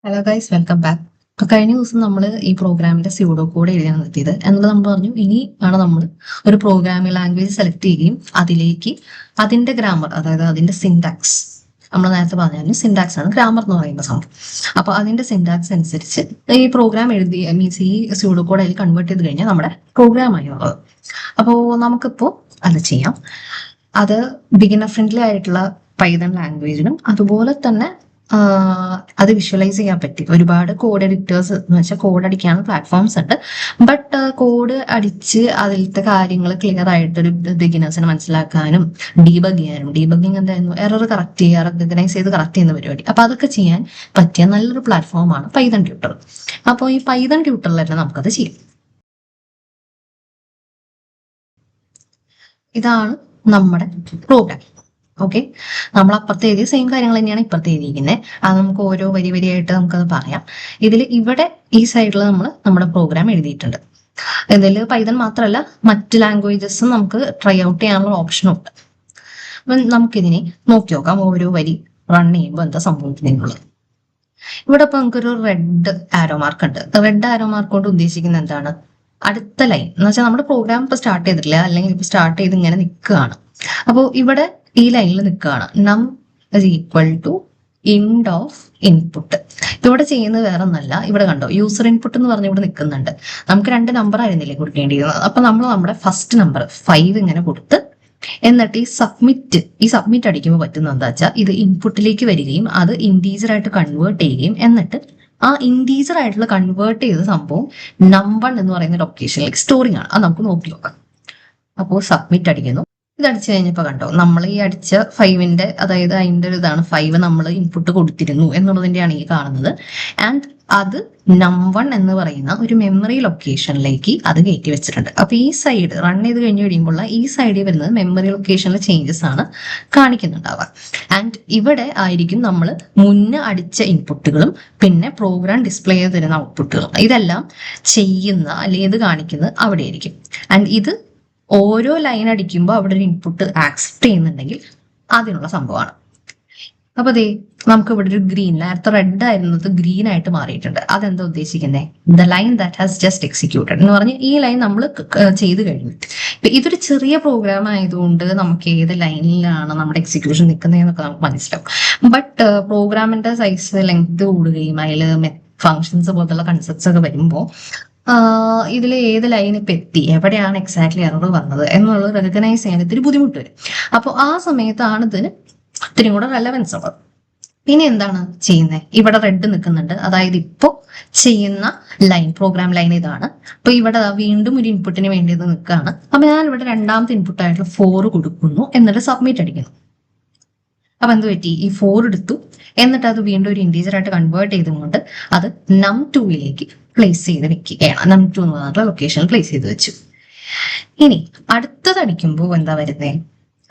Hello guys, welcome back. അപ്പൊ കഴിഞ്ഞ ദിവസം നമ്മൾ ഈ പ്രോഗ്രാമിന്റെ സ്യൂഡോ കോഡ് എഴുതാൻ നിർത്തിയത് എന്നുള്ളത് നമ്മൾ പറഞ്ഞു. ഇനി ആണ് നമ്മൾ ഒരു പ്രോഗ്രാമിംഗ് ലാംഗ്വേജ് സെലക്ട് ചെയ്യുകയും അതിലേക്ക് അതിന്റെ ഗ്രാമർ, അതായത് അതിന്റെ സിൻടാക്സ്, നമ്മൾ നേരത്തെ പറഞ്ഞാലും സിൻടാക്സ് ആണ് ഗ്രാമർ എന്ന് പറയുന്ന സംഭവം. അപ്പൊ അതിന്റെ സിൻടാക്സ് അനുസരിച്ച് ഈ പ്രോഗ്രാം എഴുതി മീൻസ് ഈ സ്യൂഡോ കോഡ് അതിൽ കൺവേർട്ട് ചെയ്ത് കഴിഞ്ഞാൽ നമ്മുടെ പ്രോഗ്രാം ആയി ഉള്ളത്. അപ്പോൾ നമുക്കിപ്പോൾ അത് ചെയ്യാം. അത് ബിഗിനർ ഫ്രണ്ട്ലി ആയിട്ടുള്ള പൈതൺ ലാംഗ്വേജിനും അതുപോലെ തന്നെ അത് വിഷ്വലൈസ് ചെയ്യാൻ പറ്റി. ഒരുപാട് കോഡ് എഡിറ്റേഴ്സ് എന്ന് വെച്ചാൽ കോഡ് അടിക്കാനുള്ള പ്ലാറ്റ്ഫോംസ് ഉണ്ട്. ബട്ട് കോഡ് അടിച്ച് അതിലത്തെ കാര്യങ്ങൾ ക്ലിയർ ആയിട്ട് ഒരു ബിഗിനേഴ്സിന് മനസ്സിലാക്കാനും ഡീബഗിങ് എന്തായിരുന്നു, എറർ കറക്റ്റ് ചെയ്യുക, റെക്കഗ്നൈസ് ചെയ്ത് കറക്റ്റ് ചെയ്യുന്ന പരിപാടി. അപ്പൊ അതൊക്കെ ചെയ്യാൻ പറ്റിയ നല്ലൊരു പ്ലാറ്റ്ഫോമാണ് പൈതൺ ട്യൂട്ടർ. അപ്പോൾ ഈ പൈതൺ ട്യൂട്ടറിൽ തന്നെ നമുക്കത് ചെയ്യാം. ഇതാണ് നമ്മുടെ പ്രോഗ്രാം. ഓക്കെ, നമ്മൾ അപ്പുറത്ത് എഴുതിയ സെയിം കാര്യങ്ങൾ തന്നെയാണ് ഇപ്പുറത്ത് എഴുതിയിരിക്കുന്നത്. അത് നമുക്ക് ഓരോ വരിയായിട്ട് നമുക്കത് പറയാം. ഇവിടെ ഈ സൈഡിൽ നമ്മൾ നമ്മുടെ പ്രോഗ്രാം എഴുതിയിട്ടുണ്ട്. ഇതിൽ പൈതൺ മാത്രമല്ല മറ്റ് ലാംഗ്വേജസും നമുക്ക് ട്രൈ ഔട്ട് ചെയ്യാനുള്ള ഓപ്ഷനും ഉണ്ട്. അപ്പം നമുക്കിതിനെ നോക്കി നോക്കാം ഓരോ വരി റൺ ചെയ്യുമ്പോൾ എന്താ സംഭവിക്കുന്നുള്ളത്. ഇവിടെ ഇപ്പൊ നമുക്കൊരു റെഡ് ആരോ മാർക്ക് ഉണ്ട്. റെഡ് ആരോ മാർക്ക് കൊണ്ട് ഉദ്ദേശിക്കുന്നത് എന്താണ്? അടുത്ത ലൈൻ എന്ന് വെച്ചാൽ നമ്മുടെ പ്രോഗ്രാം ഇപ്പൊ സ്റ്റാർട്ട് ചെയ്തിട്ടില്ല, അല്ലെങ്കിൽ ഇപ്പൊ സ്റ്റാർട്ട് ചെയ്ത് ഇങ്ങനെ നിൽക്കുകയാണ്. അപ്പോൾ ഇവിടെ ഈ ലൈനിൽ നിൽക്കുകയാണ് num is equal to int of input. ഇവിടെ ചെയ്യുന്നത് വേറെ ഒന്നല്ല. ഇവിടെ കണ്ടോ യൂസർ ഇൻപുട്ട് എന്ന് പറഞ്ഞ് ഇവിടെ നിൽക്കുന്നുണ്ട്. നമുക്ക് 2 നമ്പർ ആയിരുന്നില്ലേ കൊടുക്കേണ്ടിയിരുന്നത്. അപ്പൊ നമ്മൾ നമ്മുടെ ഫസ്റ്റ് നമ്പർ 5 ഇങ്ങനെ കൊടുത്ത് എന്നിട്ട് ഈ സബ്മിറ്റ് അടിക്കുമ്പോൾ പറ്റുന്ന എന്താ വെച്ചാൽ ഇത് ഇൻപുട്ടിലേക്ക് വരികയും അത് ഇൻറ്റീജർ ആയിട്ട് കൺവേർട്ട് ചെയ്യുകയും എന്നിട്ട് ആ ഇൻറ്റീജർ ആയിട്ടുള്ള കൺവേർട്ട് ചെയ്ത സംഭവം നമ്പർ എന്ന് പറയുന്ന ലൊക്കേഷനിലേക്ക് സ്റ്റോറിംഗ് ആണ്. അത് നമുക്ക് നോക്കി നോക്കാം. അപ്പോൾ സബ്മിറ്റ് അടിക്കുന്നു. ഇത് അടിച്ചു കഴിഞ്ഞപ്പോൾ കണ്ടോ നമ്മൾ ഈ അടിച്ച 5ന്റെ, അതായത് അതിൻ്റെ ഒരു ഇതാണ് 5 നമ്മൾ ഇൻപുട്ട് കൊടുത്തിരുന്നു എന്നുള്ളതിൻ്റെയാണ് ഈ കാണുന്നത്. ആൻഡ് അത് നമ്പർ എന്ന് പറയുന്ന ഒരു മെമ്മറി ലൊക്കേഷനിലേക്ക് അത് കയറ്റി വെച്ചിട്ടുണ്ട്. അപ്പൊ ഈ സൈഡ് റൺ ചെയ്ത് കഴിഞ്ഞ് കഴിയുമ്പോൾ ഈ സൈഡിൽ വരുന്നത് മെമ്മറി ലൊക്കേഷനിലെ ചേഞ്ചസ് ആണ് കാണിക്കുന്നുണ്ടാവുക. ആൻഡ് ഇവിടെ ആയിരിക്കും നമ്മൾ മുന്നേ അടിച്ച ഇൻപുട്ടുകളും പിന്നെ പ്രോഗ്രാം ഡിസ്പ്ലേ ചെയ്ത് തരുന്ന ഔട്ട്പുട്ടുകളും ഇതെല്ലാം ചെയ്യുന്ന അല്ലെങ്കിൽ ഇത് കാണിക്കുന്നത് അവിടെ ആയിരിക്കും. ആൻഡ് ഇത് ഓരോ ലൈൻ അടിക്കുമ്പോൾ അവിടെ ഒരു ഇൻപുട്ട് ആക്സെപ്റ്റ് ചെയ്യുന്നുണ്ടെങ്കിൽ അതിനുള്ള സംഭവമാണ്. അപ്പൊ ദേ നമുക്ക് ഇവിടെ ഒരു ഗ്രീൻ, നേരത്തെ റെഡ് ആയിരുന്നത് ഗ്രീൻ ആയിട്ട് മാറിയിട്ടുണ്ട്. അതെന്താ ഉദ്ദേശിക്കുന്നത്? The line that has just executed എന്ന് പറഞ്ഞ് ഈ ലൈൻ നമ്മൾ ചെയ്ത് കഴിഞ്ഞു. ഇതൊരു ചെറിയ പ്രോഗ്രാം ആയതുകൊണ്ട് നമുക്ക് ഏത് ലൈനിലാണ് നമ്മുടെ എക്സിക്യൂഷൻ നിൽക്കുന്നതെന്നൊക്കെ നമുക്ക് മനസ്സിലാവും. ബട്ട് പ്രോഗ്രാമിന്റെ സൈസ് ലെങ്ത് കൂടുകയും അതിൽ ഫങ്ഷൻസ് പോലത്തുള്ള കൺസെപ്റ്റ്സ് ഒക്കെ വരുമ്പോൾ ഇതിൽ ഏത് ലൈൻ ഇപ്പം എത്തി, എവിടെയാണ് എക്സാക്ട്ലി എറർ വന്നത് എന്നുള്ളത് റെക്കഗ്നൈസ് ചെയ്യാൻ ഇത്തിരി ബുദ്ധിമുട്ട് വരും. അപ്പോൾ ആ സമയത്താണ് ഇതിന് ഇത്തിരി കൂടെ റെലവൻസ് ഉള്ളത്. പിന്നെ എന്താണ് ചെയ്യുന്നത്? ഇവിടെ റെഡ് നിൽക്കുന്നുണ്ട്, അതായത് ഇപ്പോൾ ചെയ്യുന്ന ലൈൻ, പ്രോഗ്രാം ലൈൻ ഇതാണ്. അപ്പൊ ഇവിടെ വീണ്ടും ഒരു ഇൻപുട്ടിന് വേണ്ടി ഇത് നിൽക്കുകയാണ്. അപ്പൊ ഞാൻ ഇവിടെ രണ്ടാമത്തെ ഇൻപുട്ടായിട്ടുള്ള 4 കൊടുക്കുന്നു, എന്നിട്ട് സബ്മിറ്റ് അടിക്കുന്നു. അപ്പൊ എന്ത് പറ്റി? ഈ 4 എടുത്തു, എന്നിട്ട് അത് വീണ്ടും ഒരു ഇൻറ്റീജർ ആയിട്ട് കൺവേർട്ട് ചെയ്തുകൊണ്ട് അത് num2ലേക്ക് പ്ലേസ് ചെയ്ത് വെക്കുകയാണ്. num2 എന്ന് പറഞ്ഞ ലൊക്കേഷനിൽ പ്ലേസ് ചെയ്ത് വെച്ചു. ഇനി അടുത്തത് അടിക്കുമ്പോൾ എന്താ വരുന്നത്?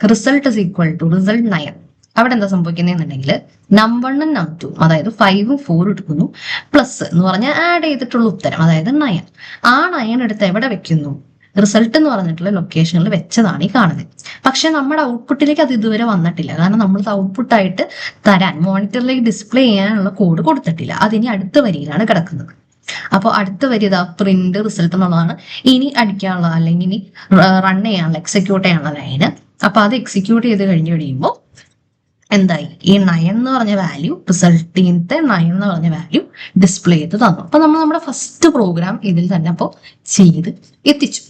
Result is equal two result 9. അവിടെ എന്താ സംഭവിക്കുന്നതെന്നുണ്ടെങ്കിൽ നമ്പർ 1 num2, അതായത് 5 4 എടുക്കുന്നു, പ്ലസ് എന്ന് പറഞ്ഞാൽ ആഡ് ചെയ്തിട്ടുള്ള ഉത്തരം, അതായത് 9. ആ 9 എടുത്ത് എവിടെ വെക്കുന്നു? റിസൾട്ട് എന്ന് പറഞ്ഞിട്ടുള്ള ലൊക്കേഷനിൽ വെച്ചതാണ് ഈ കാണുന്നത്. പക്ഷെ നമ്മുടെ ഔട്ട്പുട്ടിലേക്ക് അത് ഇതുവരെ വന്നിട്ടില്ല. കാരണം നമ്മൾ ഔട്ട്പുട്ടായിട്ട് തരാൻ മോണിറ്ററിലേക്ക് ഡിസ്പ്ലേ ചെയ്യാനുള്ള കോഡ് കൊടുത്തിട്ടില്ല. അതിനി അടുത്ത വരിയിലാണ് കിടക്കുന്നത്. അപ്പോൾ അടുത്ത വരി ഇതാ പ്രിന്റ് റിസൾട്ട് എന്നുള്ളതാണ് ഇനി അടിക്കാനുള്ള, അല്ലെങ്കിൽ ഇനി റൺ ചെയ്യാനുള്ള, എക്സിക്യൂട്ട് ചെയ്യാനുള്ള ലൈന്. അപ്പൊ അത് എക്സിക്യൂട്ട് ചെയ്ത് കഴിഞ്ഞ് കഴിയുമ്പോൾ എന്തായി? ഈ 9 എന്ന് പറഞ്ഞ വാല്യൂ, റിസൾട്ടിനത്തെ 9 എന്ന് പറഞ്ഞ വാല്യൂ ഡിസ്പ്ലേ ചെയ്ത് തന്നു. അപ്പൊ നമ്മൾ നമ്മുടെ ഫസ്റ്റ് പ്രോഗ്രാം ഇതിൽ തന്നെ അപ്പോൾ ചെയ്ത് എത്തിച്ചു.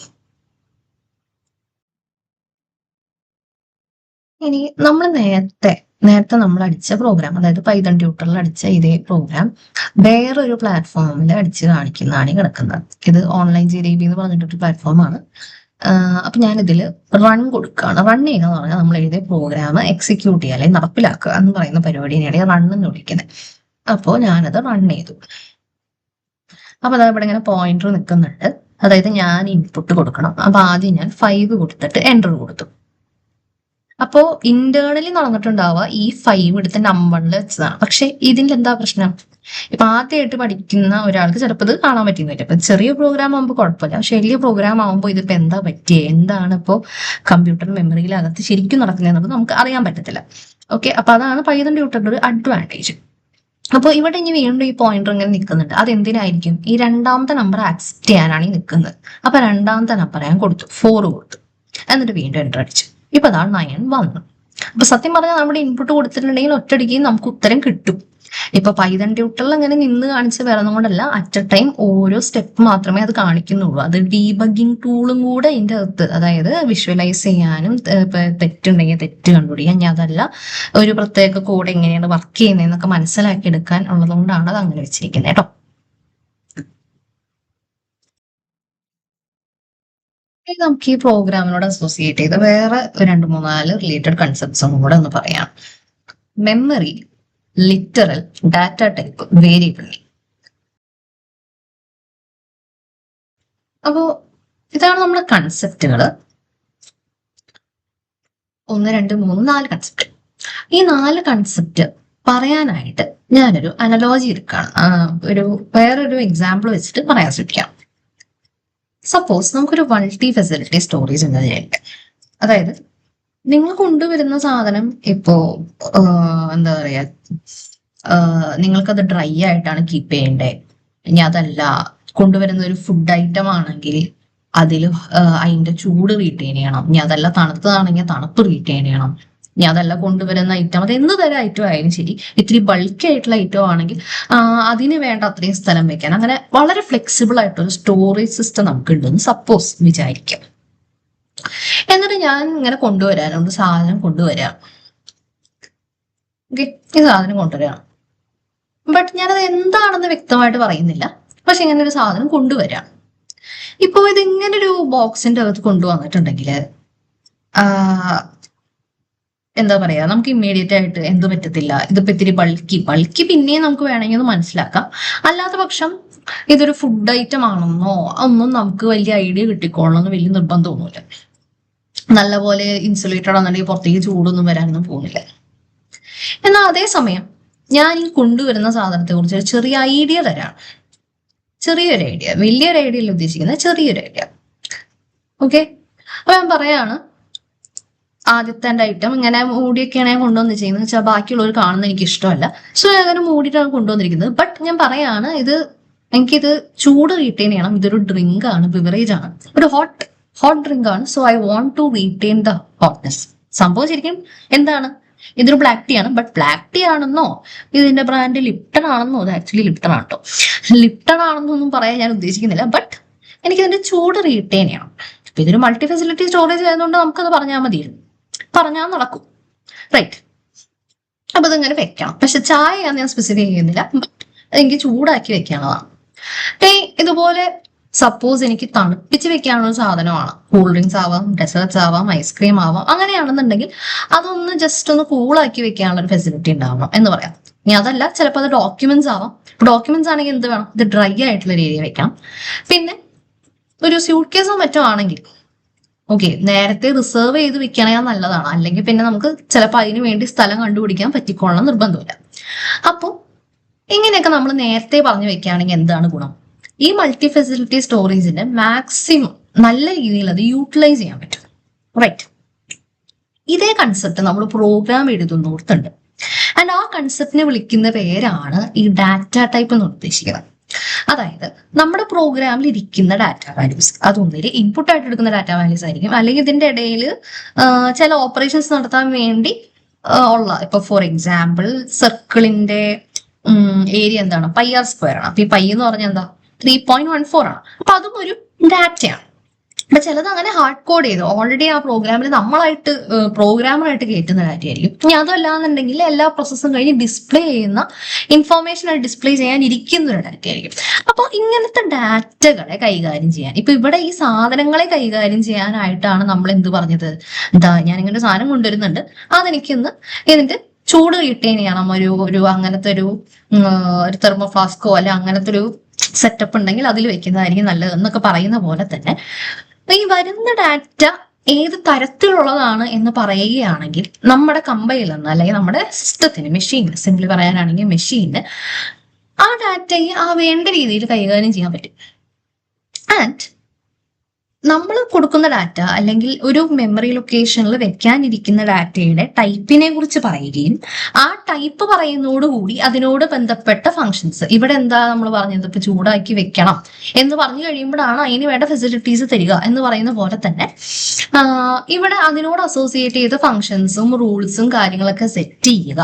ഇനി നമ്മൾ നേരത്തെ നമ്മൾ അടിച്ച പ്രോഗ്രാം, അതായത് പൈതൺ ട്യൂട്ടറിൽ അടിച്ച ഇതേ പ്രോഗ്രാം വേറൊരു പ്ലാറ്റ്ഫോമിൽ അടിച്ച് കാണിക്കുന്നതാണ് ഈ കിടക്കുന്നത്. ഇത് ഓൺലൈൻ JDB എന്ന് പറഞ്ഞിട്ടൊരു പ്ലാറ്റ്ഫോമാണ്. അപ്പൊ ഞാൻ ഇതിൽ റൺ കൊടുക്കുകയാണ്. റൺ ചെയ്യുക എന്ന് പറഞ്ഞാൽ നമ്മൾ എഴുതിയ പ്രോഗ്രാം എക്സിക്യൂട്ട് ചെയ്യുക അല്ലെങ്കിൽ നടപ്പിലാക്കുക എന്ന് പറയുന്ന പരിപാടിയാണ് റൺ എന്ന് വിളിക്കുന്നത്. അപ്പോൾ ഞാനത് റൺ ചെയ്തു. അപ്പൊ അതാ ഇവിടെ ഇങ്ങനെ പോയിന്റർ നിൽക്കുന്നുണ്ട്, അതായത് ഞാൻ ഇൻപുട്ട് കൊടുക്കണം. അപ്പൊ ആദ്യം ഞാൻ 5 കൊടുത്തിട്ട് എൻ്റർ കൊടുത്തു. അപ്പോ ഇന്റേണലി നടന്നിട്ടുണ്ടാവുക ഈ 5 എടുത്ത് നമ്പറിൽ വെച്ചതാണ്. പക്ഷെ ഇതിൽ എന്താ പ്രശ്നം? ഇപ്പൊ ആദ്യമായിട്ട് പഠിക്കുന്ന ഒരാൾക്ക് ചിലപ്പോൾ ഇത് കാണാൻ പറ്റുന്നില്ല. ഇപ്പൊ ചെറിയ പ്രോഗ്രാം ആകുമ്പോൾ കുഴപ്പമില്ല, പക്ഷെ വലിയ പ്രോഗ്രാം ആകുമ്പോൾ ഇതിപ്പോ എന്താ പറ്റിയത്, എന്താണ് ഇപ്പോൾ കമ്പ്യൂട്ടർ മെമ്മറിയിലകത്ത് ശരിക്കും നടക്കുന്നത് എന്നുള്ളത് നമുക്ക് അറിയാൻ പറ്റത്തില്ല. ഓക്കെ, അപ്പൊ അതാണ് പൈതൺ ട്യൂട്ടറിന്റെ ഒരു അഡ്വാൻറ്റേജ്. അപ്പോൾ ഇവിടെ ഇനി വീണ്ടും ഈ പോയിന്റർ ഇങ്ങനെ നിൽക്കുന്നുണ്ട്. അതെന്തിനായിരിക്കും? ഈ രണ്ടാമത്തെ നമ്പർ ആക്സെപ്റ്റ് ചെയ്യാനാണ് ഈ നിൽക്കുന്നത്. അപ്പൊ രണ്ടാമത്തെ നമ്പർ ഞാൻ കൊടുത്തു, 4 കൊടുത്തു. എന്നിട്ട് വീണ്ടും എൻ്റർ അടിച്ചു. ഇപ്പൊ അതാണ് 9 വന്നു. അപ്പൊ സത്യം പറഞ്ഞാൽ നമ്മുടെ ഇൻപുട്ട് കൊടുത്തിട്ടുണ്ടെങ്കിൽ ഒറ്റയടിക്ക് നമുക്ക് ഉത്തരം കിട്ടും. ഇപ്പൊ പൈതൺ ട്യൂട്ടറിൽ അങ്ങനെ നിന്ന് കാണിച്ച് വരുന്നതുകൊണ്ടല്ല, അറ്റ് എ ടൈം ഓരോ സ്റ്റെപ്പ് മാത്രമേ അത് കാണിക്കുന്നുള്ളൂ. അത് ഡീബഗിങ് ടൂളും കൂടെ ഇതിന്റെ അകത്ത്, അതായത് വിഷ്വലൈസ് ചെയ്യാനും തെറ്റുണ്ടെങ്കിൽ തെറ്റ് കണ്ടുപിടിക്കാൻ, ഞാൻ അതല്ല ഒരു പ്രത്യേക കോഡ് എങ്ങനെയാണ് വർക്ക് ചെയ്യുന്നതെന്നൊക്കെ മനസ്സിലാക്കി എടുക്കാൻ ഉള്ളതുകൊണ്ടാണ് അത് അങ്ങനെ വെച്ചിരിക്കുന്നത് കേട്ടോ. നമുക്ക് ഈ പ്രോഗ്രാമിനോട് അസോസിയേറ്റ് ചെയ്ത് വേറെ 2-3-4 റിലേറ്റഡ് കൺസെപ്റ്റ്സും കൂടെ ഒന്ന് പറയാം. Memory, literal, data type, variable. അപ്പോ ഇതാണ് നമ്മുടെ കൺസെപ്റ്റുകൾ. 1, 2, 3, 4 കൺസെപ്റ്റ്. ഈ 4 കൺസെപ്റ്റ് പറയാനായിട്ട് ഞാനൊരു അനലോജി എടുക്കുകയാണ്. വേറൊരു എക്സാമ്പിൾ വെച്ചിട്ട് പറയാൻ ശ്രമിക്കാം. സപ്പോസ് നമുക്കൊരു മൾട്ടി ഫെസിലിറ്റി സ്റ്റോറേജ് എന്നതിനായിട്ട്, അതായത് നിങ്ങൾ കൊണ്ടുവരുന്ന സാധനം ഇപ്പോ എന്താ പറയാ, നിങ്ങൾക്കത് ഡ്രൈ ആയിട്ടാണ് കീപ്പ് ചെയ്യേണ്ടത്. ഇനി അതല്ല, കൊണ്ടുവരുന്ന ഒരു ഫുഡ് ഐറ്റം ആണെങ്കിൽ അതിൽ അതിന്റെ ചൂട് റീറ്റെയിൻ ചെയ്യണം. ഇനി അതല്ല, തണുത്തതാണെങ്കിൽ തണുപ്പ് റീറ്റെയിൻ ചെയ്യണം. ഇനി അതല്ല, കൊണ്ടുവരുന്ന ഐറ്റം അത് എന്ത് തരം ഐറ്റം ആയാലും ശരി, ഇത്തിരി ബൾക്കി ആയിട്ടുള്ള ഐറ്റം ആണെങ്കിൽ അതിന് വേണ്ട അത്രയും സ്ഥലം വെക്കാൻ, അങ്ങനെ വളരെ ഫ്ലെക്സിബിൾ ആയിട്ടൊരു സ്റ്റോറേജ് സിസ്റ്റം നമുക്ക് ഉണ്ടെന്ന് സപ്പോസ് വിചാരിക്കാം. എന്നിട്ട് ഞാൻ ഇങ്ങനെ കൊണ്ടുവരാനുണ്ട്, സാധനം കൊണ്ടുവരാം. ഓക്കെ, ഈ സാധനം കൊണ്ടുവരാം. ബട്ട് ഞാനത് എന്താണെന്ന് വ്യക്തമായിട്ട് പറയുന്നില്ല. പക്ഷെ ഇങ്ങനെ ഒരു സാധനം കൊണ്ടുവരാം. ഇപ്പൊ ഇതിങ്ങനെ ഒരു ബോക്സിന്റെ അകത്ത് കൊണ്ടുവന്നിട്ടുണ്ടെങ്കിൽ എന്താ പറയാ, നമുക്ക് ഇമ്മീഡിയറ്റ് ആയിട്ട് എന്ത് പറ്റത്തില്ല, ഇതിപ്പോ ഇത്തിരി ബൾക്കി പിന്നെയും നമുക്ക് വേണമെങ്കിൽ ഒന്ന് മനസ്സിലാക്കാം. അല്ലാത്ത പക്ഷം ഇതൊരു ഫുഡ് ഐറ്റം ആണെന്നോ ഒന്നും നമുക്ക് വലിയ ഐഡിയ കിട്ടിക്കോളണമെന്ന് വലിയ നിർബന്ധമൊന്നുമില്ല. നല്ലപോലെ ഇൻസുലേറ്റഡ് ആണെന്നുണ്ടെങ്കിൽ പുറത്തേക്ക് ചൂടൊന്നും വരാനൊന്നും പോകുന്നില്ല. എന്നാൽ അതേസമയം ഞാൻ ഈ കൊണ്ടുവരുന്ന സാധനത്തെ കുറിച്ച് ഒരു ചെറിയ ഐഡിയ തരാം. ചെറിയൊരു ഐഡിയ, വലിയൊരു ഐഡിയ അല്ല ഉദ്ദേശിക്കുന്നത്, ചെറിയൊരു ഐഡിയ. ഓക്കെ, അപ്പൊ ഞാൻ പറയാണ്, ആദ്യത്തെ എൻ്റെ ഐറ്റം ഇങ്ങനെ മൂടിയൊക്കെയാണ് ഞാൻ കൊണ്ടുവന്ന് ചെയ്യുന്നത് വെച്ചാൽ ബാക്കിയുള്ളവർ കാണുന്നത് എനിക്ക് ഇഷ്ടമല്ല. സോ ഞാൻ അങ്ങനെ മൂടിയിട്ടാണ് കൊണ്ടുവന്നിരിക്കുന്നത്. ബട്ട് ഞാൻ പറയാണ്, എനിക്കിത് ചൂട് റീറ്റെയിൻ ചെയ്യണം. ഇതൊരു ഡ്രിങ്ക് ആണ്, ബിവറേജ് ആണ്, ഒരു ഹോട്ട് ഡ്രിങ്ക് ആണ്. So I want to retain the hotness. സംഭവം ശരിക്കും എന്താണ്, ഇതൊരു ബ്ലാക്ക് ടീ ആണ്. ബട്ട് ബ്ലാക്ക് ടീ ആണെന്നോ ഇതിന്റെ ബ്രാൻഡ് ലിപ്ടൺ ആണെന്നോ, ഇത് ആക്ച്വലി ലിപ്ടൺ ആണ് കേട്ടോ, ലിപ്ടൺ ആണെന്നൊന്നും പറയാൻ ഞാൻ ഉദ്ദേശിക്കുന്നില്ല. ബട്ട് എനിക്കിതിന്റെ ചൂട് റീറ്റെയിൻ ചെയ്യണം. ഇപ്പൊ ഇതൊരു മൾട്ടി ഫെസിലിറ്റി സ്റ്റോറേജ് ആയതുകൊണ്ട് നമുക്കത് പറഞ്ഞാൽ മതിയായിരുന്നു, പറഞ്ഞാൽ നടക്കും, റൈറ്റ്. അപ്പൊ ഇതിങ്ങനെ വെക്കണം. പക്ഷെ ചായ ഞാൻ സ്പെസിഫൈ ചെയ്യുന്നില്ല, ബട്ട് എനിക്ക് ചൂടാക്കി വെക്കാനുള്ളതാണ്. ഇതുപോലെ സപ്പോസ് എനിക്ക് തണുപ്പിച്ച് വെക്കാനുള്ള സാധനമാണ്, കൂൾ ഡ്രിങ്ക്സ് ആവാം, ഡെസേർട്സ് ആവാം, ഐസ്ക്രീം ആവാം. അങ്ങനെയാണെന്നുണ്ടെങ്കിൽ അതൊന്ന് ജസ്റ്റ് ഒന്ന് കൂളാക്കി വെക്കാനുള്ള ഒരു ഫെസിലിറ്റി ഉണ്ടാവണം എന്ന് പറയാം. ഇനി അതല്ല, ചിലപ്പോൾ അത് ഡോക്യുമെന്റ്സ് ആവാം. ഡോക്യുമെന്റ്സ് ആണെങ്കിൽ എന്ത് വേണം, ഇത് ഡ്രൈ ആയിട്ടുള്ള ഒരു ഏരിയ വെക്കണം. പിന്നെ ഒരു സ്യൂട്ട് കേസോ മറ്റോ ആണെങ്കിൽ ഓക്കെ, നേരത്തെ റിസർവ് ചെയ്ത് വെക്കണേ നല്ലതാണ്. അല്ലെങ്കിൽ പിന്നെ നമുക്ക് ചിലപ്പോൾ അതിന് വേണ്ടി സ്ഥലം കണ്ടുപിടിക്കാൻ പറ്റിക്കൊള്ളണം നിർബന്ധമില്ല. അപ്പോൾ ഇങ്ങനെയൊക്കെ നമ്മൾ നേരത്തെ പറഞ്ഞു വെക്കുകയാണെങ്കിൽ എന്താണ് ഗുണം, ഈ മൾട്ടി ഫെസിലിറ്റി സ്റ്റോറേജിന്റെ മാക്സിമം നല്ല രീതിയിൽ അത് യൂട്ടിലൈസ് ചെയ്യാൻ പറ്റും, റൈറ്റ്. ഇതേ കൺസെപ്റ്റ് നമ്മൾ പ്രോഗ്രാം എഴുതുന്നോർത്തുണ്ട്. ആൻഡ് ആ കൺസെപ്റ്റിനെ വിളിക്കുന്ന പേരാണ് ഈ ഡാറ്റ ടൈപ്പ് എന്ന് ഉദ്ദേശിക്കുന്നത്. അതായത് നമ്മുടെ പ്രോഗ്രാമിൽ ഇരിക്കുന്ന ഡാറ്റ വാല്യൂസ്, അതൊന്നിൽ ഇൻപുട്ട് ആയിട്ട് എടുക്കുന്ന ഡാറ്റ വാല്യൂസ് ആയിരിക്കും, അല്ലെങ്കിൽ ഇതിന്റെ ഇടയിൽ ചില ഓപ്പറേഷൻസ് നടത്താൻ വേണ്ടി ഉള്ള, ഇപ്പൊ ഫോർ എക്സാമ്പിൾ സർക്കിളിന്റെ ഏരിയ എന്താണ്, πr² ആണ്. അപ്പൊ ഈ പൈ എന്ന് പറഞ്ഞാൽ എന്താ, 3.14 ആണ്. അപ്പൊ അതും ഒരു ഡാറ്റയാണ്. അപ്പൊ ചിലത് അങ്ങനെ ഹാർഡ് കോഡ് ചെയ്ത് ഓൾറെഡി ആ പ്രോഗ്രാമിൽ നമ്മളായിട്ട് പ്രോഗ്രാമറായിട്ട് കയറ്റുന്ന ഡാറ്റയായിരിക്കും. ഇനി അതല്ലാന്നുണ്ടെങ്കിൽ എല്ലാ പ്രോസസ്സും കഴിഞ്ഞ് ഡിസ്പ്ലേ ചെയ്യുന്ന ഇൻഫോർമേഷൻ ഡിസ്പ്ലേ ചെയ്യാൻ ഇരിക്കുന്ന ഒരു ഡാറ്റ ആയിരിക്കും. അപ്പൊ ഇങ്ങനത്തെ ഡാറ്റകളെ കൈകാര്യം ചെയ്യാൻ, ഇപ്പൊ ഇവിടെ ഈ സാധനങ്ങളെ കൈകാര്യം ചെയ്യാനായിട്ടാണ് നമ്മൾ എന്ത് പറഞ്ഞത്, ഞാൻ ഇങ്ങനെ ഒരു സാധനം കൊണ്ടുവരുന്നുണ്ട്, അതെനിക്കൊന്ന് ഇതിന്റെ ചൂട് റിട്ടേൺ ചെയ്യണം, ഒരു അങ്ങനത്തെ ഒരു തെർമോ ഫ്ലാസ്കോ അല്ലെ അങ്ങനത്തെ ഒരു സെറ്റപ്പ് ഉണ്ടെങ്കിൽ അതിൽ വെക്കുന്നതായിരിക്കും നല്ലത് എന്നൊക്കെ പറയുന്ന പോലെ തന്നെ ഈ വരുന്ന ഡാറ്റ ഏത് തരത്തിലുള്ളതാണ് എന്ന് പറയുകയാണെങ്കിൽ നമ്മുടെ കമ്പൈലറിന് അല്ലെങ്കിൽ നമ്മുടെ സിസ്റ്റത്തിന്, മെഷീന്, സിംപ്ലി പറയാനാണെങ്കിൽ മെഷീന് ആ ഡാറ്റയെ ആ വേണ്ട രീതിയിൽ കൈകാര്യം ചെയ്യാൻ പറ്റും. ആൻഡ് നമ്മൾ കൊടുക്കുന്ന ഡാറ്റ അല്ലെങ്കിൽ ഒരു മെമ്മറി ലൊക്കേഷനിൽ വെക്കാനിരിക്കുന്ന ഡാറ്റയുടെ ടൈപ്പിനെ കുറിച്ച് പറയുകയും ആ ടൈപ്പ് പറയുന്നതോടുകൂടി അതിനോട് ബന്ധപ്പെട്ട ഫങ്ഷൻസ്, ഇവിടെ എന്താ നമ്മൾ പറഞ്ഞത്, ഇപ്പൊ ചൂടാക്കി വെക്കണം എന്ന് പറഞ്ഞു കഴിയുമ്പോഴാണ് അതിന് വേണ്ട ഫെസിലിറ്റീസ് തരിക എന്ന് പറയുന്ന പോലെ തന്നെ ഇവിടെ അതിനോട് അസോസിയേറ്റ് ചെയ്ത ഫങ്ഷൻസും റൂൾസും കാര്യങ്ങളൊക്കെ സെറ്റ് ചെയ്യുക.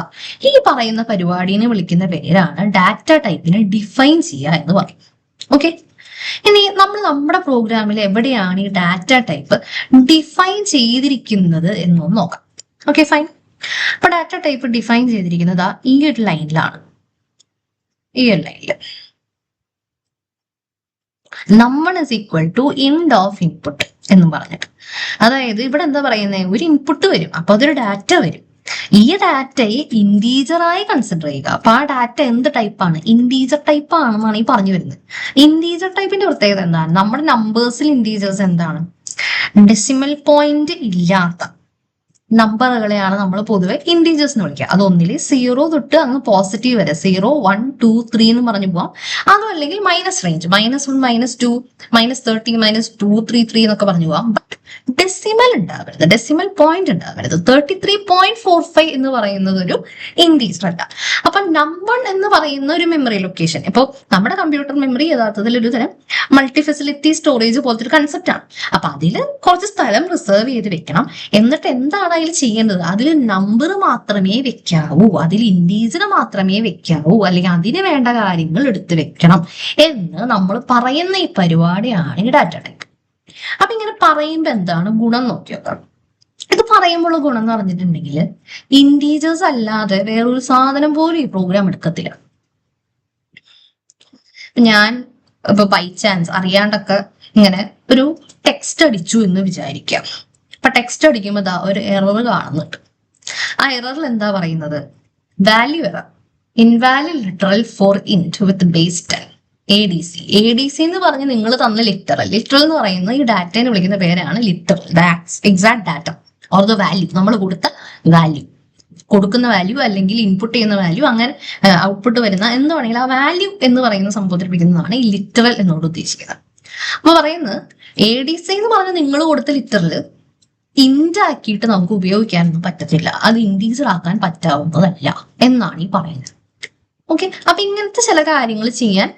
ഈ പറയുന്ന പരിപാടിനെ വിളിക്കുന്ന പേരാണ് ഡാറ്റ ടൈപ്പിനെ ഡിഫൈൻ ചെയ്യുക എന്ന് പറയും. ഓക്കെ, ഇനി നമ്മൾ നമ്മുടെ പ്രോഗ്രാമിൽ എവിടെയാണ് ഈ ഡാറ്റ ടൈപ്പ് ഡിഫൈൻ ചെയ്തിരിക്കുന്നത് എന്നൊന്ന് നോക്കാം. Okay, fine. അപ്പൊ ഡാറ്റ ടൈപ്പ് ഡിഫൈൻ ചെയ്തിരിക്കുന്നത് ഈ ഒരു ലൈനിലാണ്. ഈ ഒരു ലൈനിൽ number is equal to int of input എന്ന് പറഞ്ഞിട്ട്, അതായത് ഇവിടെ എന്താ പറയുന്നത്, ഒരു ഇൻപുട്ട് വരും, അപ്പൊ അതൊരു ഡാറ്റ വരും. ഈ ഡാറ്റയെ ഇന്റീജറായി കൺസിഡർ ചെയ്യുക. അപ്പൊ ആ ഡാറ്റ എന്ത് ടൈപ്പാണ്? ഇന്റീജർ ടൈപ്പ് ആണെന്നാണ് ഈ പറഞ്ഞു വരുന്നത്. ഇന്റീജർ ടൈപ്പിന്റെ പ്രത്യേകത എന്താണ്? നമ്മുടെ നമ്പേഴ്സിൽ ഇന്റീജേഴ്സ് എന്താണ്? ഡെസിമൽ പോയിന്റ് ഇല്ലാത്ത നമ്പറുകളെയാണ് നമ്മൾ പൊതുവെ ഇന്റീജേഴ്സ് എന്ന് വിളിക്കുക. അത് ഒന്നില് 0 തൊട്ട് അങ്ങ് പോസിറ്റീവ് വരെ 0, 1, 2, 3 എന്ന് പറഞ്ഞു പോവാം. അതും അല്ലെങ്കിൽ മൈനസ് റേഞ്ച് -1, -2, -30, -233 എന്നൊക്കെ പറഞ്ഞു പോവാം. ബട്ട് ഡെസിമൽ ഉണ്ടാവരുത്, ഡെസിമൽ പോയിന്റ് ഉണ്ടാവരുത്. 33.45 എന്ന് പറയുന്നത് ഒരു ഇന്റീജർ അല്ല. അപ്പൊ നമ്പർ എന്ന് പറയുന്ന ഒരു മെമ്മറി ലൊക്കേഷൻ, ഇപ്പോൾ നമ്മുടെ കമ്പ്യൂട്ടർ മെമ്മറി യഥാർത്ഥത്തിൽ ഒരു തരം മൾട്ടി ഫെസിലിറ്റി സ്റ്റോറേജ് പോലത്തെ ഒരു കൺസെപ്റ്റ് ആണ്. അപ്പൊ അതിൽ കുറച്ച് സ്ഥലം റിസർവ് ചെയ്ത് വെക്കണം. എന്നിട്ട് എന്താണ് അതിൽ ചെയ്യേണ്ടത്? അതിൽ നമ്പർ മാത്രമേ വെക്കാവൂ, അതിൽ ഇന്റീജർ മാത്രമേ വെക്കാവൂ, അല്ലെങ്കിൽ അതിന് വേണ്ട കാര്യങ്ങൾ എടുത്തു വെക്കണം എന്ന് നമ്മൾ പറയുന്ന ഈ പരിപാടിയാണ് ഈ ഡാറ്റ ടൈപ്പ്. അപ്പൊ ഇങ്ങനെ പറയുമ്പോ എന്താണ് ഗുണം നോക്കി നോക്കാം. ഇത് പറയുമ്പോൾ ഗുണം എന്ന് പറഞ്ഞിട്ടുണ്ടെങ്കിൽ ഇന്റീജേഴ്സ് അല്ലാതെ വേറൊരു സാധനം പോലും ഈ പ്രോഗ്രാം എടുക്കത്തില്ല. ഞാൻ ഇപ്പൊ ബൈ ചാൻസ് അറിയാണ്ടൊക്കെ ഇങ്ങനെ ഒരു ടെക്സ്റ്റ് അടിച്ചു എന്ന് വിചാരിക്കാം. അപ്പൊ ടെക്സ്റ്റ് അടിക്കുമ്പോൾ ഇതാ ഒരു എറർ കാണുന്നുണ്ട്. ആ എററിൽ എന്താ പറയുന്നത്? Value error, invalid literal for int with base 10 ADC. ADC എന്ന് പറഞ്ഞ് നിങ്ങൾ തന്ന ലിറ്ററൽ എന്ന് പറയുന്ന ഈ ഡാറ്റയെ വിളിക്കുന്ന പേരാണ് literal, exact data or the value, നമ്മൾ കൊടുത്ത വാല്യൂ, കൊടുക്കുന്ന വാല്യൂ അല്ലെങ്കിൽ ഇൻപുട്ട് ചെയ്യുന്ന വാല്യൂ, അങ്ങനെ ഔട്ട്പുട്ട് വരുന്ന എന്ന് വേണമെങ്കിൽ ആ വാല്യൂ എന്ന് പറയുന്ന സംഭവത്തിരിക്കുന്നതാണ് ഈ ലിറ്ററൽ എന്നോട് ഉദ്ദേശിക്കുന്നത്. അപ്പൊ പറയുന്നത് ADC എന്ന് പറഞ്ഞാൽ നിങ്ങൾ കൊടുത്ത ലിറ്ററൽ ഇൻഡ് ആക്കിയിട്ട് നമുക്ക് ഉപയോഗിക്കാനൊന്നും പറ്റത്തില്ല, അത് ഇന്റീജർ ആക്കാൻ പറ്റാവുന്നതല്ല എന്നാണ് ഈ പറയുന്നത്. ഓക്കെ, അപ്പൊ ഇങ്ങനത്തെ ചില കാര്യങ്ങൾ ചെയ്യാൻ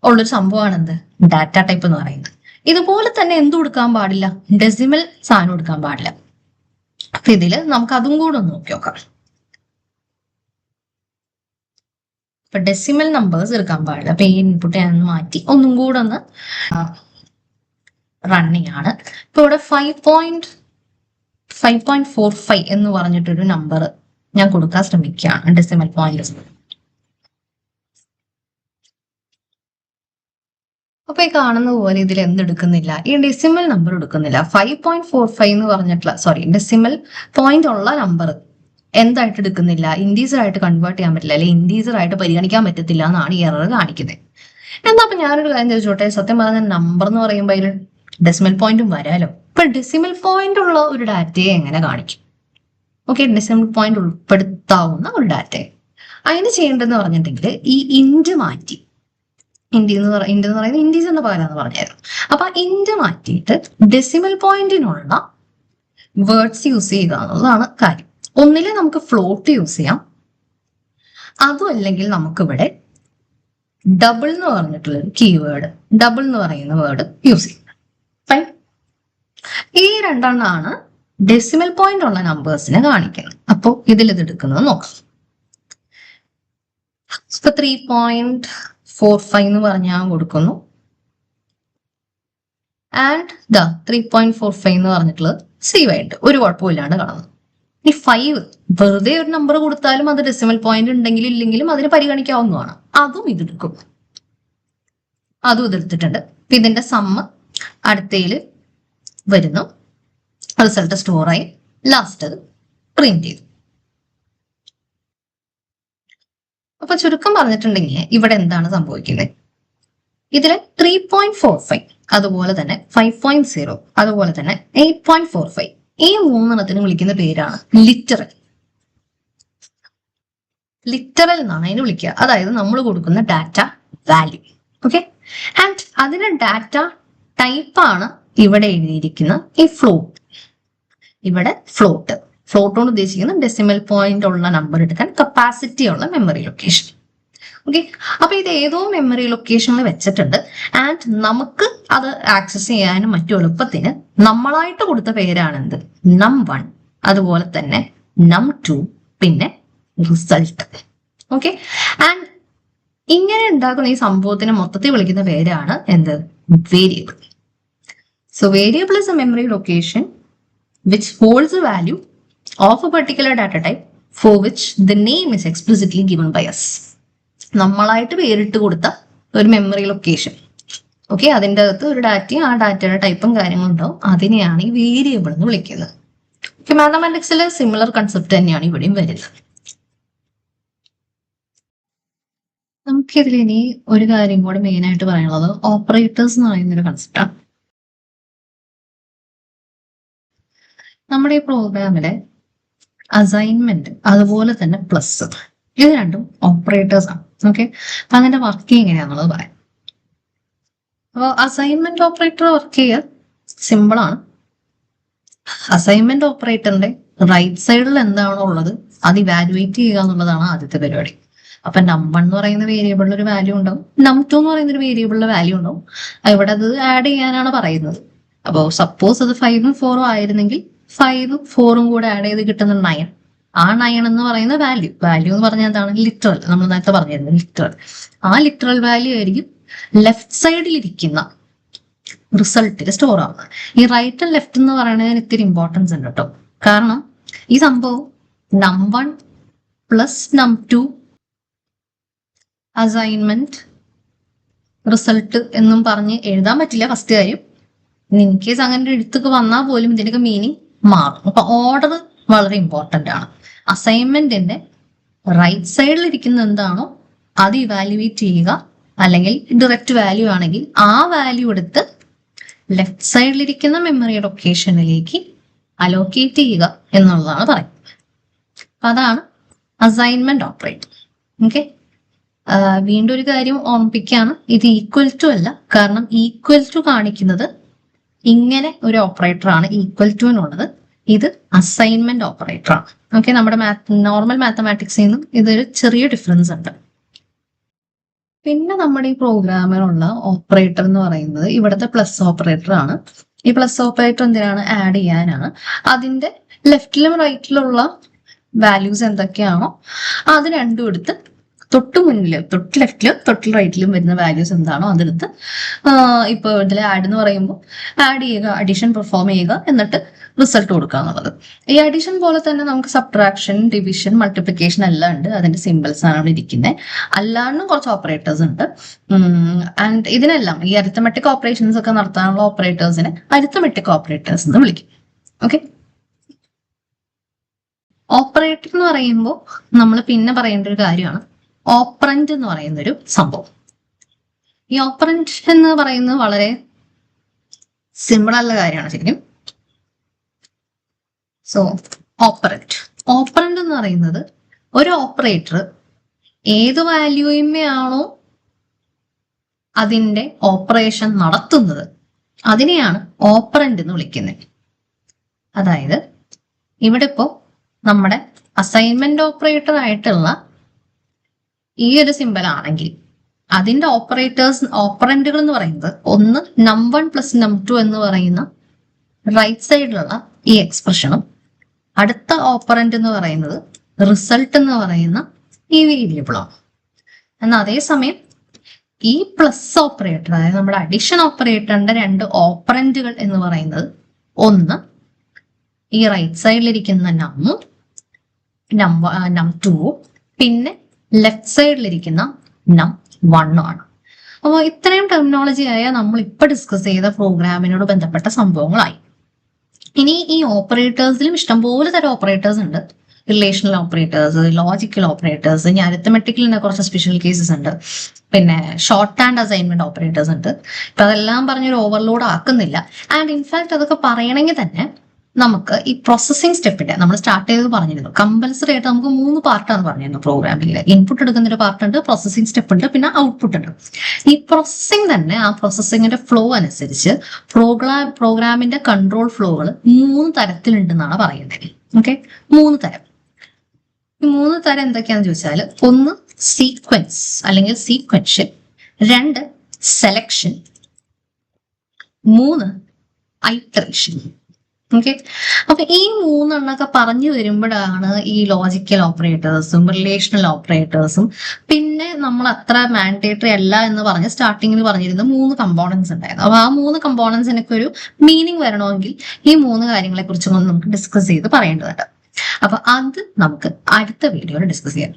ഉള്ളൊരു സംഭവമാണ് എന്ത് ഡാറ്റ ടൈപ്പ് എന്ന് പറയുന്നത്. ഇതുപോലെ തന്നെ എന്ത് കൊടുക്കാൻ പാടില്ല? ഡെസിമൽ സാധനം കൊടുക്കാൻ പാടില്ല. അപ്പൊ ഇതില് നമുക്ക് അതും കൂടെ ഒന്ന് നോക്കി നോക്കാം. ഇപ്പൊ ഡെസിമൽ നമ്പേഴ്സ് എടുക്കാൻ പാടില്ല. അപ്പൊ ഈ ഇൻപുട്ട് ഞാൻ മാറ്റി ഒന്നും കൂടെ ഒന്ന് റണ്ണിങ് ആണ്. ഇപ്പൊ ഇവിടെ 5.45 എന്ന് പറഞ്ഞിട്ടൊരു നമ്പർ ഞാൻ കൊടുക്കാൻ ശ്രമിക്കുകയാണ് ഡെസിമൽ പോയിന്റ്. അപ്പൊ ഈ കാണുന്ന പോലെ ഇതിൽ എന്തെടുക്കുന്നില്ല, ഈ ഡെസിമൽ നമ്പർ എടുക്കുന്നില്ല. 5.45 എന്ന് പറഞ്ഞിട്ടുള്ള ഡെസിമൽ പോയിന്റ് ഉള്ള നമ്പർ എന്തായിട്ട് എടുക്കുന്നില്ല? ഇന്റീജർ ആയിട്ട് കൺവേർട്ട് ചെയ്യാൻ പറ്റില്ല, അല്ലെങ്കിൽ ഇന്റീജർ ആയിട്ട് പരിഗണിക്കാൻ പറ്റത്തില്ല എന്നാണ് ഈ എറർ കാണിക്കുന്നത്. എന്താ അപ്പൊ ഞാനൊരു കാര്യം ചോദിച്ചോട്ടെ, സത്യം പറഞ്ഞ നമ്പർ എന്ന് പറയുമ്പോൾ അതിൽ ഡെസിമൽ പോയിന്റും വരാലോ. ഇപ്പൊ ഡെസിമൽ പോയിന്റ് ഉള്ള ഒരു ഡാറ്റയെ എങ്ങനെ കാണിക്കും? ഓക്കെ, ഡെസിമൽ പോയിന്റ് ഉൾപ്പെടുത്താവുന്ന ഒരു ഡാറ്റയെ അതിന് ചെയ്യേണ്ടതെന്ന് പറഞ്ഞിട്ടുണ്ടെങ്കിൽ ഈ ഇൻഡ് മാറ്റി, ഇൻഡ് എന്ന് പറയുന്നത് ഇന്റീജർ എന്ന് പകരാന്ന് പറഞ്ഞായിരുന്നു. അപ്പൊ ഇൻഡ് മാറ്റിയിട്ട് ഡെസിമൽ പോയിന്റിനുള്ള വേർഡ്സ് യൂസ് ചെയ്യുക എന്നുള്ളതാണ് കാര്യം. ഒന്നിലെ നമുക്ക് ഫ്ലോട്ട് യൂസ് ചെയ്യാം, അതും അല്ലെങ്കിൽ നമുക്കിവിടെ ഡബിൾ എന്ന് പറഞ്ഞിട്ടുള്ള ഒരു കീവേഡ്, ഡബിൾ എന്ന് പറയുന്ന വേർഡ് യൂസ് ചെയ്യും. ഫൈൻ. ഈ രണ്ടെണ്ണമാണ് ഡെസിമൽ പോയിന്റ് ഉള്ള നമ്പേഴ്സിനെ കാണിക്കുന്നത്. അപ്പോൾ ഇതിൽ ഇത് എടുക്കുന്നത് നോക്കാം. 3.45 എന്ന് പറഞ്ഞാൽ കൊടുക്കുന്നു. ആൻഡ് 3.45 എന്ന് പറഞ്ഞിട്ടുള്ളത് സേവ് ആയിട്ട് ഒരു കുഴപ്പമില്ലാണ്ട് കാണുന്നു. ഈ 5 വെറുതെ ഒരു നമ്പർ കൊടുത്താലും അത് ഡെസിമൽ പോയിന്റ് ഉണ്ടെങ്കിലും ഇല്ലെങ്കിലും അതിന് പരിഗണിക്കാവുന്നതാണ്. അതും ഇതെടുക്കും, അതും ഇതെടുത്തിട്ടുണ്ട്. ഇതിന്റെ സമ്മ് അടുത്തയിൽ വരുന്നു, റിസൾട്ട് സ്റ്റോറായി, ലാസ്റ്റ് അത് പ്രിന്റ് ചെയ്തു. അപ്പൊ ചുരുക്കം പറഞ്ഞിട്ടുണ്ടെങ്കിൽ ഇവിടെ എന്താണ് സംഭവിക്കുന്നത്? ഇതില് 3.45, അതുപോലെ തന്നെ 5.0, അതുപോലെ തന്നെ 8.45 ഈ മൂന്നെണ്ണത്തിന് വിളിക്കുന്ന പേരാണ് ലിറ്ററൽ. ലിറ്ററൽ എന്നാണ് അതിന് വിളിക്കുക. അതായത് നമ്മൾ കൊടുക്കുന്ന ഡാറ്റ വാല്യൂ. ഓക്കെ, ആൻഡ് അതിന്റെ ഡാറ്റ ടൈപ്പാണ് ഇവിടെ എഴുതിയിരിക്കുന്ന ഈ ഫ്ലോട്ട്, ഇവിടെ ഫ്ലോട്ട് കൊണ്ട് ഉദ്ദേശിക്കുന്ന ഡെസിമൽ പോയിന്റ് ഉള്ള നമ്പർ എടുക്കാൻ കപ്പാസിറ്റി ഉള്ള മെമ്മറി ലൊക്കേഷൻ. ഓക്കെ, അപ്പൊ ഇത് ഏതോ മെമ്മറി ലൊക്കേഷനിൽ വെച്ചിട്ടുണ്ട്. ആൻഡ് നമുക്ക് അത് ആക്സസ് ചെയ്യാനും മറ്റു എളുപ്പത്തിന് നമ്മളായിട്ട് കൊടുത്ത പേരാണെന്ത്, num1, അതുപോലെ തന്നെ num2, പിന്നെ റിസൾട്ട്. ഓക്കെ, ആൻഡ് ഇങ്ങനെ ഉണ്ടാക്കുന്ന ഈ സംഭവത്തിന് മൊത്തത്തിൽ വിളിക്കുന്ന പേരാണ് എന്ത്, variable. So variable is A memory location which holds a value of a particular data type for which the name is explicitly given by us. നമ്മളായിട്ട് പേരിട്ട് കൊടുത്ത ഒരു മെമ്മറി ലൊക്കേഷൻ. ഓക്കെ, അതിൻ്റെ അകത്ത് ഒരു ഡാറ്റയും ആ ഡാറ്റയുടെ ടൈപ്പും കാര്യങ്ങളും ഉണ്ടാവും. അതിനെയാണ് ഈ വേരിയബിൾ എന്ന് വിളിക്കുന്നത്. ഓക്കെ, മാത്തമാറ്റിക്സിലെ സിമിലർ കൺസെപ്റ്റ് തന്നെയാണ് ഇവിടെയും വരുന്നത്. നമുക്കിതിൽ ഇനി ഒരു കാര്യം കൂടെ മെയിൻ ആയിട്ട് പറയാനുള്ളത് ഓപ്പറേറ്റേഴ്സ് എന്ന് പറയുന്ന ഒരു കൺസെപ്റ്റാണ്. നമ്മുടെ ഈ പ്രോഗ്രാമിലെ അസൈൻമെന്റ് അതുപോലെ തന്നെ പ്ലസ്, ഇത് രണ്ടും ഓപ്പറേറ്റേഴ്സ് ആണ്. ഓക്കെ, അപ്പൊ അതിന്റെ വർക്ക് എങ്ങനെയാണെന്നുള്ളത് പറയാം. അപ്പോൾ അസൈൻമെന്റ് ഓപ്പറേറ്റർ വർക്ക് ചെയ്യുക സിമ്പിൾ ആണ്. അസൈൻമെന്റ് ഓപ്പറേറ്ററിന്റെ റൈറ്റ് സൈഡിൽ എന്താണോ ഉള്ളത് അത് ഇവാലുവേറ്റ് ചെയ്യുക എന്നുള്ളതാണ് ആദ്യത്തെ പരിപാടി. അപ്പൊ num1 എന്ന് പറയുന്ന വേരിയബിളിൽ ഒരു വാല്യൂ ഉണ്ടാവും, num2 എന്ന് പറയുന്ന ഒരു വേരിയബിളിലെ വാല്യൂ ഉണ്ടാവും. ഇവിടെ അത് ആഡ് ചെയ്യാനാണ് പറയുന്നത്. അപ്പോൾ സപ്പോസ് അത് 5ഉം 4ഉം ആയിരുന്നെങ്കിൽ 5ഉം 4ഉം കൂടെ ആഡ് ചെയ്ത് കിട്ടുന്ന 9. ആ 9 എന്ന് പറയുന്ന വാല്യൂ എന്ന് പറഞ്ഞാൽ എന്താണ്, ലിറ്ററൽ. നമ്മൾ നേരത്തെ പറഞ്ഞിരുന്നത് ലിറ്ററൽ. ആ ലിറ്ററൽ വാല്യൂ ആയിരിക്കും ലെഫ്റ്റ് സൈഡിൽ ഇരിക്കുന്ന റിസൾട്ടിൽ സ്റ്റോർ ആവുന്നത്. ഈ റൈറ്റ് ആൻഡ് ലെഫ്റ്റ് എന്ന് പറയുന്നതിന് ഇത്തിരി ഇമ്പോർട്ടൻസ് ഉണ്ട് കേട്ടോ. കാരണം ഈ സംഭവം num1 plus num2 assignment result എന്നും പറഞ്ഞ് എഴുതാൻ പറ്റില്ല. ഫസ്റ്റ് കാര്യം, ഇൻ കേസ് അങ്ങനെ എഴുത്തൊക്കെ വന്നാൽ പോലും ഇതിന്റെയൊക്കെ മീനിങ് മാറും. അപ്പൊ ഓർഡർ വളരെ ഇമ്പോർട്ടന്റ് ആണ്. അസൈൻമെന്റിന്റെ റൈറ്റ് സൈഡിൽ ഇരിക്കുന്ന എന്താണോ അത് ഇവാലുവേറ്റ് ചെയ്യുക, അല്ലെങ്കിൽ ഡയറക്റ്റ് വാല്യൂ ആണെങ്കിൽ ആ വാല്യൂ എടുത്ത് ലെഫ്റ്റ് സൈഡിലിരിക്കുന്ന മെമ്മറി ലൊക്കേഷനിലേക്ക് അലോക്കേറ്റ് ചെയ്യുക എന്നുള്ളതാണ് പറയുന്നത്. അപ്പൊ അതാണ് അസൈൻമെന്റ് ഓപ്പറേറ്റർ. ഓക്കെ, വീണ്ടും ഒരു കാര്യം ഓർമ്മിപ്പിക്കുകയാണ്, ഇത് ഈക്വൽ ടു അല്ല. കാരണം ഈക്വൽ ടു കാണിക്കുന്നത് ഇങ്ങനെ ഒരു ഓപ്പറേറ്റർ ആണ് ഈക്വൽ ടു എന്നുള്ളത്. ഇത് അസൈൻമെന്റ് ഓപ്പറേറ്റർ ആണ്. ഓക്കെ, നമ്മുടെ നോർമൽ മാത്തമാറ്റിക്സിൽ നിന്നും ഇതൊരു ചെറിയ ഡിഫറൻസ് ഉണ്ട്. പിന്നെ നമ്മുടെ ഈ പ്രോഗ്രാമിനുള്ള ഓപ്പറേറ്റർ എന്ന് പറയുന്നത് ഇവിടുത്തെ പ്ലസ് ഓപ്പറേറ്റർ ആണ്. ഈ പ്ലസ് ഓപ്പറേറ്റർ എന്തിനാണ്, ആഡ് ചെയ്യാനാണ്. അതിന്റെ ലെഫ്റ്റിലും റൈറ്റിലുള്ള വാല്യൂസ് എന്തൊക്കെയാണോ അത് രണ്ടും എടുത്ത് തൊട്ട് മുന്നിലും തൊട്ട് ലെഫ്റ്റിലും തൊട്ട് റൈറ്റിലും വരുന്ന വാല്യൂസ് എന്താണോ അതെടുത്ത് ഇപ്പൊ ഇതിൽ ആഡ് എന്ന് പറയുമ്പോൾ ആഡ് ചെയ്യുക, അഡീഷൻ പെർഫോം ചെയ്യുക, എന്നിട്ട് റിസൾട്ട് കൊടുക്കുക എന്നുള്ളത്. ഈ അഡീഷൻ പോലെ തന്നെ നമുക്ക് സബ്ട്രാക്ഷൻ, ഡിവിഷൻ, മൾട്ടിപ്ലിക്കേഷൻ എല്ലാം ഉണ്ട്. അതിന്റെ സിമ്പിൾസ് ആണ് അവിടെ ഇരിക്കുന്നത്. അല്ലാണ്ടും കുറച്ച് ഓപ്പറേറ്റേഴ്സ് ഉണ്ട്. ആൻഡ് ഇതിനെല്ലാം ഈ അരിത്തമെറ്റിക് ഓപ്പറേഷൻസ് ഒക്കെ നടത്താനുള്ള ഓപ്പറേറ്റേഴ്സിനെ അരിത്തമെറ്റിക് ഓപ്പറേറ്റേഴ്സ് എന്ന് വിളിക്കും. ഓക്കെ, ഓപ്പറേറ്റർ എന്ന് പറയുമ്പോൾ നമ്മൾ പിന്നെ പറയേണ്ട ഒരു കാര്യമാണ് ഓപ്പറന്റ് എന്ന് പറയുന്ന ഒരു സംഭവം. ഈ ഓപ്പറന്റ് എന്ന് പറയുന്നത് വളരെ സിമ്പിൾ ആയുള്ള കാര്യമാണ് ശരിക്കും. സോ ഓപ്പറന്റ് എന്ന് പറയുന്നത് ഒരു ഓപ്പറേറ്റർ ഏത് വാല്യൂമേയാണോ അതിന്റെ ഓപ്പറേഷൻ നടത്തുന്നത് അതിനെയാണ് ഓപ്പറന്റ് എന്ന് വിളിക്കുന്നത്. അതായത് ഇവിടെ ഇപ്പോ നമ്മുടെ അസൈൻമെന്റ് ഓപ്പറേറ്റർ ആയിട്ടുള്ള ഈ ഒരു സിമ്പൽ ആണെങ്കിൽ അതിന്റെ ഓപ്പറന്റുകൾ എന്ന് പറയുന്നത് ഒന്ന് num1 പ്ലസ് num2 എന്ന് പറയുന്ന റൈറ്റ് സൈഡിലുള്ള ഈ എക്സ്പ്രഷനും അടുത്ത ഓപ്പറന്റ് എന്ന് പറയുന്നത് റിസൾട്ട് എന്ന് പറയുന്ന ഈ വേരിയബിളാണ്. എന്നാൽ അതേസമയം ഈ പ്ലസ് ഓപ്പറേറ്റർ, അതായത് നമ്മുടെ അഡിഷൻ ഓപ്പറേറ്ററിന്റെ രണ്ട് ഓപ്പറന്റുകൾ എന്ന് പറയുന്നത് ഒന്ന് ഈ റൈറ്റ് സൈഡിലിരിക്കുന്ന num2 പിന്നെ ലെഫ്റ്റ് സൈഡിലിരിക്കുന്ന num1 ആണ്. അപ്പോൾ ഇത്രയും ടെർമിനോളജി ആയ നമ്മൾ ഇപ്പൊ ഡിസ്കസ് ചെയ്ത പ്രോഗ്രാമിനോട് ബന്ധപ്പെട്ട സംഭവങ്ങളായി. ഇനി ഈ ഓപ്പറേറ്റേഴ്സിലും ഇഷ്ടംപോലെ തരം ഓപ്പറേറ്റേഴ്സ് ഉണ്ട്. റിലേഷണൽ ഓപ്പറേറ്റേഴ്സ്, ലോജിക്കൽ ഓപ്പറേറ്റേഴ്സ്, ഇനി അരിത്തമെറ്റിക്കൽ കുറച്ച് സ്പെഷ്യൽ കേസസ് ഉണ്ട്. പിന്നെ ഷോർട്ട് ഹാൻഡ് അസൈൻമെന്റ് ഓപ്പറേറ്റേഴ്സ് ഉണ്ട്. ഇപ്പൊ അതെല്ലാം പറഞ്ഞൊരു ഓവർലോഡ് ആക്കുന്നില്ല. ആൻഡ് ഇൻഫാക്ട് അതൊക്കെ പറയണമെങ്കിൽ തന്നെ നമുക്ക് ഈ പ്രോസസ്സിംഗ് സ്റ്റെപ്പിന്റെ നമ്മൾ സ്റ്റാർട്ട് ചെയ്ത് പറഞ്ഞിരുന്നു, കമ്പൽസറി ആയിട്ട് നമുക്ക് 3 പാർട്ടാണ് പറഞ്ഞിരുന്നു പ്രോഗ്രാമിംഗിൽ. ഇൻപുട്ട് എടുക്കുന്ന ഒരു പാർട്ട് ഉണ്ട്, പ്രോസസ്സിംഗ് സ്റ്റെപ്പ് ഉണ്ട്, പിന്നെ ഔട്ട്പുട്ട് ഉണ്ട്. ഈ പ്രോസസ്സിംഗ് തന്നെ ആ പ്രോസസ്സിംഗിന്റെ ഫ്ലോ അനുസരിച്ച് പ്രോഗ്രാമിന്റെ കൺട്രോൾ ഫ്ലോകൾ 3 തരത്തിലുണ്ടെന്നാണ് പറയുന്നത്. ഓക്കെ, 3 തരം. ഈ 3 തരം എന്തൊക്കെയാണെന്ന് ചോദിച്ചാൽ, 1 സീക്വൻസ് അല്ലെങ്കിൽ സീക്വൻഷ്യൽ, 2 സെലക്ഷൻ, 3 ഐറ്ററേഷൻ. ഓക്കെ, അപ്പൊ ഈ 3 എണ്ണൊക്കെ പറഞ്ഞു വരുമ്പോഴാണ് ഈ ലോജിക്കൽ ഓപ്പറേറ്റേഴ്സും റിലേഷണൽ ഓപ്പറേറ്റേഴ്സും പിന്നെ നമ്മൾ അത്ര മാൻഡേറ്ററി അല്ല എന്ന് പറഞ്ഞ് സ്റ്റാർട്ടിങ്ങിൽ പറഞ്ഞിരുന്ന 3 കമ്പോണൻസ് ഉണ്ടായിരുന്നു. അപ്പൊ ആ 3 കമ്പോണൻസിനൊക്കെ ഒരു മീനിങ് വരണമെങ്കിൽ ഈ 3 കാര്യങ്ങളെ കുറിച്ചും നമുക്ക് ഡിസ്കസ് ചെയ്ത് പറയേണ്ടതുണ്ട്. അപ്പൊ അത് നമുക്ക് അടുത്ത വീഡിയോയിൽ ഡിസ്കസ് ചെയ്യാം.